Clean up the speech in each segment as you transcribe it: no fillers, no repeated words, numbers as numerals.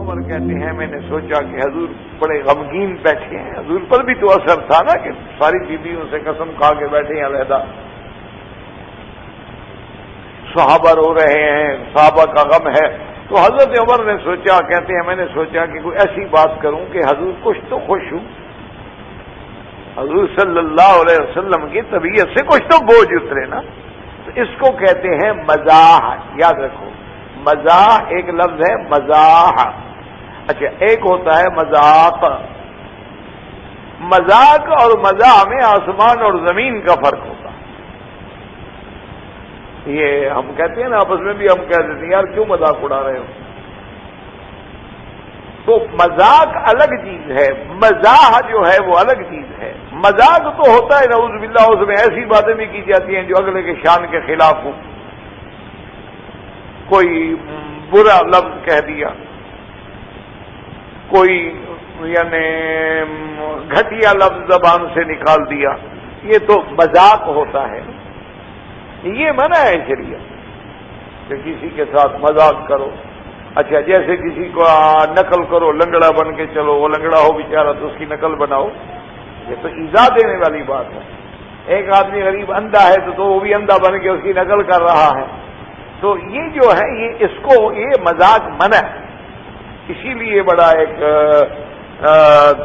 عمر کہتے ہیں میں نے سوچا کہ حضور بڑے غمگین بیٹھے ہیں، حضور پر بھی تو اثر تھا نا کہ ساری بیویوں سے قسم کھا کے بیٹھے ہیں علیحدہ، صحابہ رو رہے ہیں، صحابہ کا غم ہے. تو حضرت عمر نے سوچا، کہتے ہیں میں نے سوچا کہ کوئی ایسی بات کروں کہ حضور کچھ تو خوش ہوں، حضور صلی اللہ علیہ وسلم کی طبیعت سے کچھ تو بوجھ اترے نا. تو اس کو کہتے ہیں مزاح. یاد رکھو، مزاح ایک لفظ ہے مزاح. اچھا، ایک ہوتا ہے مذاق. مذاق اور مزاح میں آسمان اور زمین کا فرق ہوتا. یہ ہم کہتے ہیں نا آپس میں بھی، ہم کہہ دیتے ہیں یار کیوں مذاق اڑا رہے ہو. تو مذاق الگ چیز ہے، مزاح جو ہے وہ الگ چیز ہے. مذاق تو ہوتا ہے نعوذ باللہ، اس میں ایسی باتیں بھی کی جاتی ہیں جو اگلے کے شان کے خلاف ہوں. کوئی برا لفظ کہہ دیا، کوئی یعنی گھٹیا لفظ زبان سے نکال دیا، یہ تو مذاق ہوتا ہے. یہ منع ہے شریعت کہ کسی کے ساتھ مذاق کرو. اچھا، جیسے کسی کو نقل کرو، لنگڑا بن کے چلو، وہ لنگڑا ہو بیچارہ تو اس کی نقل بناؤ، یہ تو ایذا دینے والی بات ہے. ایک آدمی غریب اندھا ہے تو وہ بھی اندھا بن کے اس کی نقل کر رہا ہے. تو یہ جو ہے یہ مذاق منع ہے. اسی لیے بڑا ایک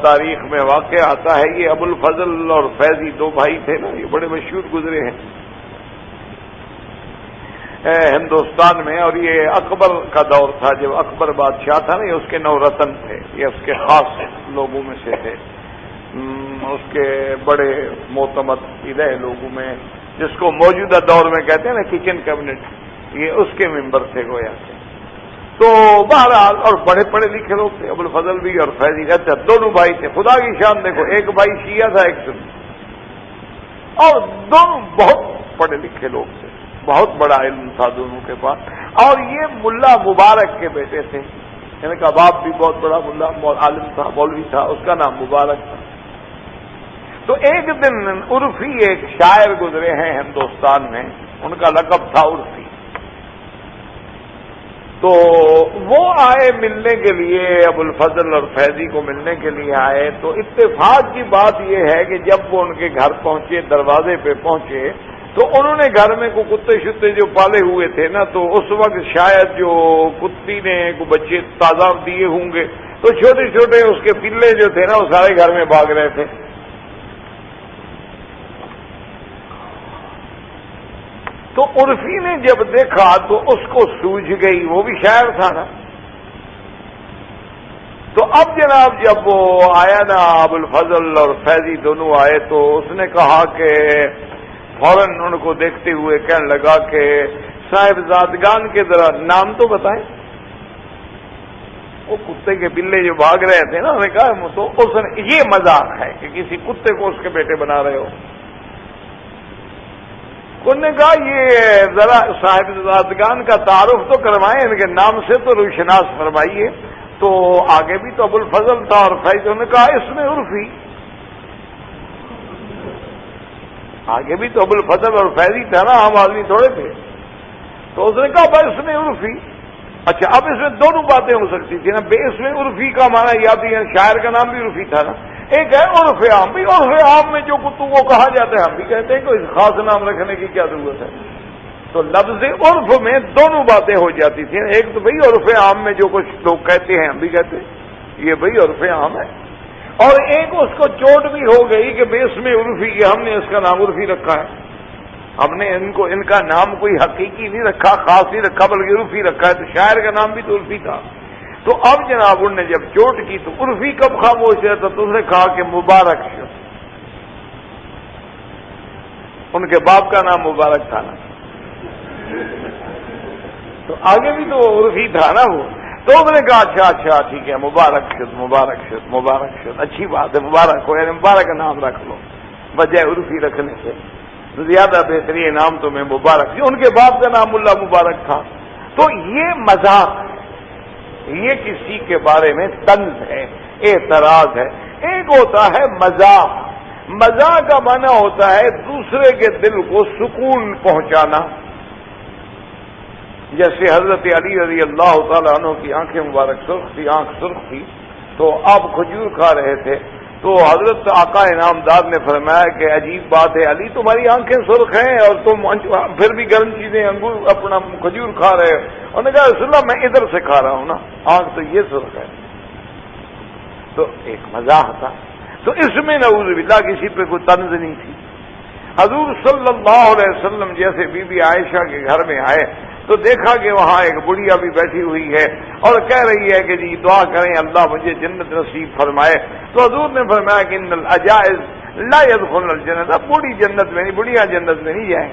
تاریخ میں واقعہ آتا ہے. یہ ابو الفضل اور فیضی دو بھائی تھے نا، یہ بڑے مشہور گزرے ہیں ہندوستان میں. اور یہ اکبر کا دور تھا، جب اکبر بادشاہ تھا نا، یہ اس کے 9 رتن تھے، یہ اس کے خاص لوگوں میں سے تھے، اس کے بڑے معتمد رہے لوگوں میں، جس کو موجودہ دور میں کہتے ہیں نا کچن کیبنٹ. یہ اس کے ممبر تھے گویا سے. تو بہرحال اور بڑے پڑھے لکھے لوگ تھے، ابو الفضل بھی اور فیضی. اچھا، دونوں بھائی تھے. خدا کی شان دیکھو، ایک بھائی شیعہ تھا، ایک سنی، اور دونوں بہت پڑھے لکھے لوگ تھے، بہت بڑا علم تھا دونوں کے پاس. اور یہ ملا مبارک کے بیٹے تھے. ان کا باپ بھی بہت بڑا ملا عالم تھا، مولوی تھا، اس کا نام مبارک تھا. تو ایک دن عرفی ایک شاعر گزرے ہیں ہندوستان میں، ان کا لقب تھا عرفی. تو وہ آئے ملنے کے لیے، ابو الفضل اور فیضی کو ملنے کے لیے آئے. تو اتفاق کی بات یہ ہے کہ جب وہ ان کے گھر پہنچے، دروازے پہ پہنچے، تو انہوں نے گھر میں کوئی کتے شتے جو پالے ہوئے تھے نا، تو اس وقت شاید جو کتی نے کوئی بچے تازہ دیے ہوں گے، تو چھوٹے چھوٹے اس کے پلے جو تھے نا وہ سارے گھر میں بھاگ رہے تھے. تو عرفی نے جب دیکھا تو اس کو سوجھ گئی، وہ بھی شاعر تھا نا. تو اب جناب جب وہ آیا نا، ابو الفضل اور فیضی دونوں آئے، تو اس نے کہا کہ فوراً ان کو دیکھتے ہوئے کہنے لگا کہ صاحب زادگان کے ذرا نام تو بتائیں. وہ کتے کے بلے جو بھاگ رہے تھے نا، انہوں نے کہا تو اس نے یہ مذاق ہے کہ کسی کتے کو اس کے بیٹے بنا رہے ہو. انہوں نے کہا یہ ذرا صاحب زادگان کا تعارف تو کروائیں، ان کے نام سے تو روشناس فرمائیے. تو آگے بھی تو ابو الفضل تھا اور فیض. انہوں نے کہا اس میں عرفی. آگے بھی تو ابو الفضل اور فیضی تھا نا، عام آدمی تھوڑے تھے. تو اس نے کہا بھائی اس میں عرفی. اچھا، اب اس میں دونوں باتیں ہو سکتی تھی نا. بے اس میں عرفی کا معنی یا بھی ہے، شاعر کا نام بھی عرفی تھا نا. ایک ہے عرف عام. بھی عرف عام میں جو کتوں کو کہا جاتا ہے، ہم بھی کہتے ہیں کہ اس خاص نام رکھنے کی کیا ضرورت ہے. تو لفظ عرف میں دونوں باتیں ہو جاتی تھیں. ایک تو بھئی عرف عام میں جو کچھ لوگ کہتے ہیں، ہم بھی کہتے ہیں یہ بھئی عرف عام ہے. اور ایک اس کو چوٹ بھی ہو گئی کہ بیس میں عرفی، کہ ہم نے اس کا نام عرفی رکھا ہے. ہم نے ان کا نام کوئی حقیقی نہیں رکھا، خاص نہیں رکھا، بلکہ عرفی رکھا ہے. تو شاعر کا نام بھی تو عرفی تھا. تو اب جناب انہوں نے جب چوٹ کی تو عرفی کب خاموش رہتا، تو اس نے کہا کہ مبارک شو. ان کے باپ کا نام مبارک تھا نا، تو آگے بھی تو عرفی تھا نا وہ. تو انہوں نے کہا اچھا ٹھیک ہے، مبارک شد مبارک شد مبارک شد، اچھی بات ہے، مبارک ہو، یعنی مبارک کا نام رکھ لو بجائے عرفی رکھنے سے. زیادہ بہترین نام تو میں مبارک. ان کے باپ کا نام اللہ مبارک تھا. تو یہ مذاق، یہ کسی کے بارے میں طنز ہے، اعتراض ہے. ایک ہوتا ہے مذاق. مذاق کا معنی ہوتا ہے دوسرے کے دل کو سکون پہنچانا. جیسے حضرت علی رضی اللہ تعالیٰ عنہ کی آنکھیں مبارک سرخ تھی، آنکھ سرخ تھی، تو آپ کھجور کھا رہے تھے، تو حضرت آقا انعامدار نے فرمایا کہ عجیب بات ہے علی، تمہاری آنکھیں سرخ ہیں اور تم پھر بھی گرم چیزیں انگور اپنا کھجور کھا رہے ہو۔ انہوں نے کہا رسول اللہ میں ادھر سے کھا رہا ہوں نا، آنکھ تو یہ سرخ ہے۔ تو ایک مزاح تھا، تو اس میں نعوذ باللہ کسی پہ کوئی طنز نہیں تھی۔ حضور صلی اللہ علیہ وسلم جیسے بی بی عائشہ کے گھر میں آئے تو دیکھا کہ وہاں ایک بڑھیا بھی بیٹھی ہوئی ہے اور کہہ رہی ہے کہ جی دعا کریں اللہ مجھے جنت نصیب فرمائے۔ تو حضور نے فرمایا کہ ان العجائز لا يدخلن الجنت، بوڑھی جنت میں نہیں، بڑھیا جنت میں نہیں جائیں۔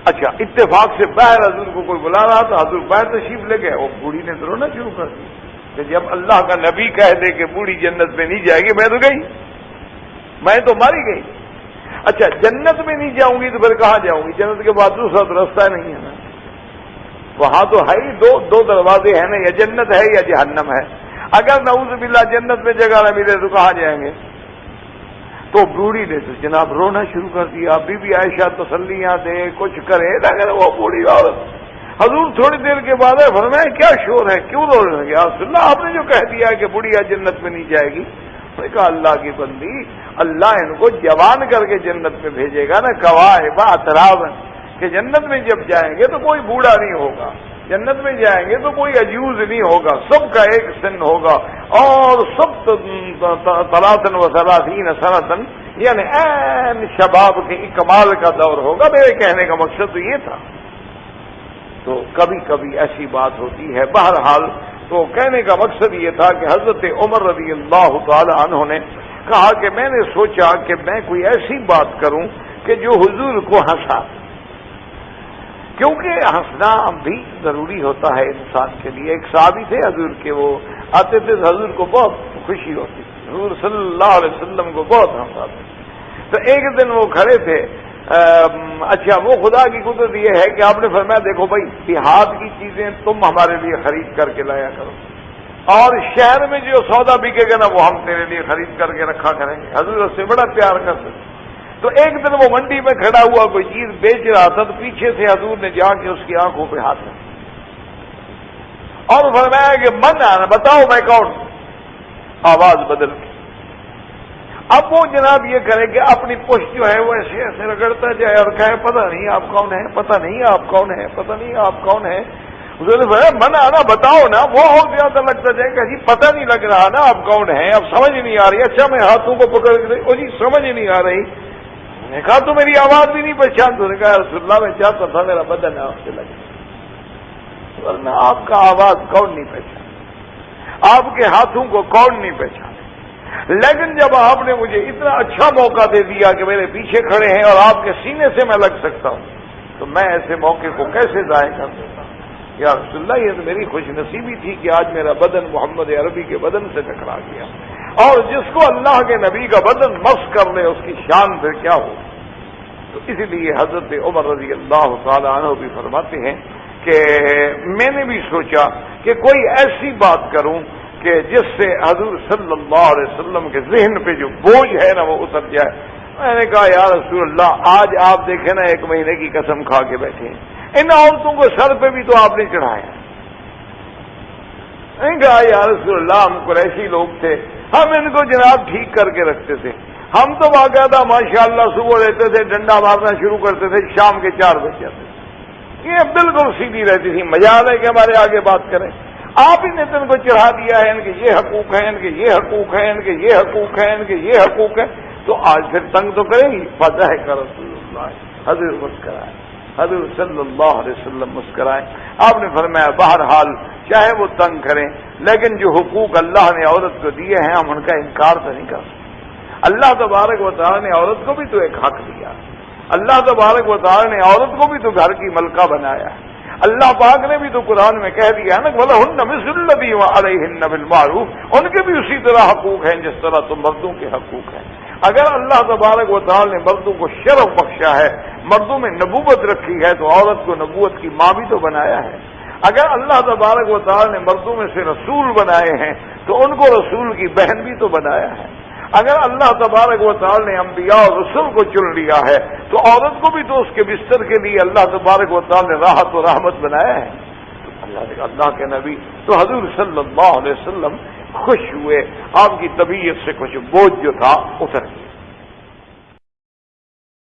اچھا، اتفاق سے باہر حضور کو کوئی بلا رہا تھا، حضور باہر تشریف لے گئے، وہ بوڑھی نے تو رونا شروع کر دی کہ جب اللہ کا نبی کہہ دے کہ بوڑھی جنت میں نہیں جائے گی، میں تو گئی، میں تو ماری گئی۔ اچھا، جنت میں نہیں جاؤں گی تو پھر کہاں جاؤں گی؟ جنت کے بعد دوسرا تو راستہ نہیں ہے نا، وہاں تو ہے ہی دو دروازے ہیں نا، یا جنت ہے یا جہنم ہے۔ اگر نعوذ باللہ جنت میں جگہ نہ ملے تو کہاں جائیں گے؟ تو بوڑھی نے تو جناب رونا شروع کر دیا۔ بی بی عائشہ تسلیاں دے، کچھ کرے، لیکن وہ بوڑھی عورت، حضور تھوڑی دیر کے بعد فرمایا کیا شور ہے، کیوں رو رہے ہیں؟ یا رسول اللہ آپ نے جو کہہ دیا کہ بڑھیا جنت میں نہیں جائے گی۔ میں نے کہا اللہ کی بندی، اللہ ان کو جوان کر کے جنت میں بھیجے گا نا، کواہب اترابا، کہ جنت میں جب جائیں گے تو کوئی بوڑھا نہیں ہوگا، جنت میں جائیں گے تو کوئی عجوز نہیں ہوگا، سب کا ایک سن ہوگا، اور سب ثلاثن و ثلاثین سنۃ، یعنی عین شباب کے کمال کا دور ہوگا۔ میرے کہنے کا مقصد تو یہ تھا۔ تو کبھی کبھی ایسی بات ہوتی ہے۔ بہرحال تو کہنے کا مقصد یہ تھا کہ حضرت عمر رضی اللہ تعالی عنہ نے کہا کہ میں نے سوچا کہ میں کوئی ایسی بات کروں کہ جو حضور کو ہنسا، کیونکہ ہنسنا بھی ضروری ہوتا ہے انسان کے لیے۔ ایک صحابی تھے حضور کے، وہ آتے تھے تو حضور کو بہت خوشی ہوتی تھی، حضور صلی اللہ علیہ وسلم کو بہت ہنساتے۔ تو ایک دن وہ کھڑے تھے، اچھا وہ خدا کی قدرت یہ ہے کہ آپ نے فرمایا دیکھو بھائی، دیہات کی چیزیں تم ہمارے لیے خرید کر کے لایا کرو، اور شہر میں جو سودا بکے گا نا وہ ہم تیرے لیے خرید کر کے رکھا کریں گے۔ حضور اس سے بڑا پیار کرتے۔ تو ایک دن وہ منڈی میں کھڑا ہوا کوئی چیز بیچ رہا تھا، تو پیچھے سے حضور نے جا کے اس کی آنکھوں پہ ہاتھ رکھا اور فرمایا کہ من آنا، بتاؤ میں کون؟ آواز بدل گئی۔ اب وہ جناب یہ کرے کہ اپنی پشت جو ہے وہ ایسے ایسے رگڑتا جائے اور کہے پتہ نہیں آپ کون ہیں، پتہ نہیں آپ کون ہیں، پتہ نہیں آپ کون ہیں۔ من آنا، بتاؤ نا، وہ اور زیادہ لگتا جائے کہ جی پتہ نہیں لگ رہا نا آپ کون ہیں، اب سمجھ نہیں آ رہی۔ اچھا میں ہاتھوں کو پکڑ کے وہ جی سمجھ نہیں آ رہی۔ نے کہا تو میری آواز بھی نہیں پہچان۔ تو نے کہا رسول اللہ میں چاہتا تھا میرا بدن آپ سے لگے، ورنہ آپ کا آواز کون نہیں پہچان، آپ کے ہاتھوں کو کون نہیں پہچان۔ لیکن جب آپ نے مجھے اتنا اچھا موقع دے دیا کہ میرے پیچھے کھڑے ہیں اور آپ کے سینے سے میں لگ سکتا ہوں، تو میں ایسے موقع کو کیسے ضائع کر دیتا ہوں؟ یا رسول اللہ یہ تو میری خوش نصیبی تھی کہ آج میرا بدن محمد عربی کے بدن سے ٹکرا گیا، اور جس کو اللہ کے نبی کا بدن مس کر لے اس کی شان پھر کیا ہو۔ تو اسی لیے حضرت عمر رضی اللہ تعالی عنہ بھی فرماتے ہیں کہ میں نے بھی سوچا کہ کوئی ایسی بات کروں کہ جس سے حضور صلی اللہ علیہ وسلم کے ذہن پہ جو بوجھ ہے نا وہ اتر جائے۔ میں نے کہا یا رسول اللہ آج آپ دیکھیں نا 1 مہینے کی قسم کھا کے بیٹھے ہیں، ان عورتوں کو سر پہ بھی تو آپ نے چڑھایا۔ میں نے کہا یا رسول اللہ ہم قریشی لوگ تھے، ہم ان کو جناب ٹھیک کر کے رکھتے تھے، ہم تو باقاعدہ ماشاءاللہ صبح لیتے تھے ڈنڈا مارنا شروع کرتے تھے، شام کے 4 بج جاتے تھے، یہ بالکل سیدھی رہتی تھی، مجال ہے کہ ہمارے آگے بات کریں۔ آپ ہی نے تو ان کو چڑھا دیا ہے، ان کے یہ حقوق ہیں، ان کے یہ حقوق ہیں، ان کے یہ حقوق ہیں، ان کے یہ حقوق ہیں، تو آج پھر تنگ تو کریں گی۔ فتح کا رسول اللہ، حضور مسکرائے، حضور صلی اللہ علیہ وسلم مسکرائے۔ آپ نے فرمایا بہرحال چاہے وہ تنگ کریں، لیکن جو حقوق اللہ نے عورت کو دیے ہیں ہم ان کا انکار تو نہیں کر سکتے۔ اللہ تبارک و تعالی نے عورت کو بھی تو ایک حق دیا، اللہ تبارک و تعالی نے عورت کو بھی تو گھر کی ملکہ بنایا ہے۔ اللہ پاک نے بھی تو قرآن میں کہہ دیا نا وَلَهُنَّ مِثْلُ الَّذِي عَلَيْهِنَّ بِالْمَعْرُوفِ، ان کے بھی اسی طرح حقوق ہیں جس طرح تو مردوں کے حقوق ہیں۔ اگر اللہ تبارک و تعالی نے مردوں کو شرف بخشا ہے، مردوں میں نبوت رکھی ہے، تو عورت کو نبوت کی ماں بھی تو بنایا ہے۔ اگر اللہ تبارک و تعالی نے مردوں میں سے رسول بنائے ہیں تو ان کو رسول کی بہن بھی تو بنایا ہے۔ اگر اللہ تبارک و تعالی نے انبیاء اور رسول کو چن لیا ہے تو عورت کو بھی تو اس کے بستر کے لیے اللہ تبارک و تعالی نے راحت و رحمت بنایا ہے. اللہ کے نبی تو حضور صلی اللہ علیہ وسلم خوش ہوئے، آپ کی طبیعت سے کچھ بوجھ جو تھا اتر گیا.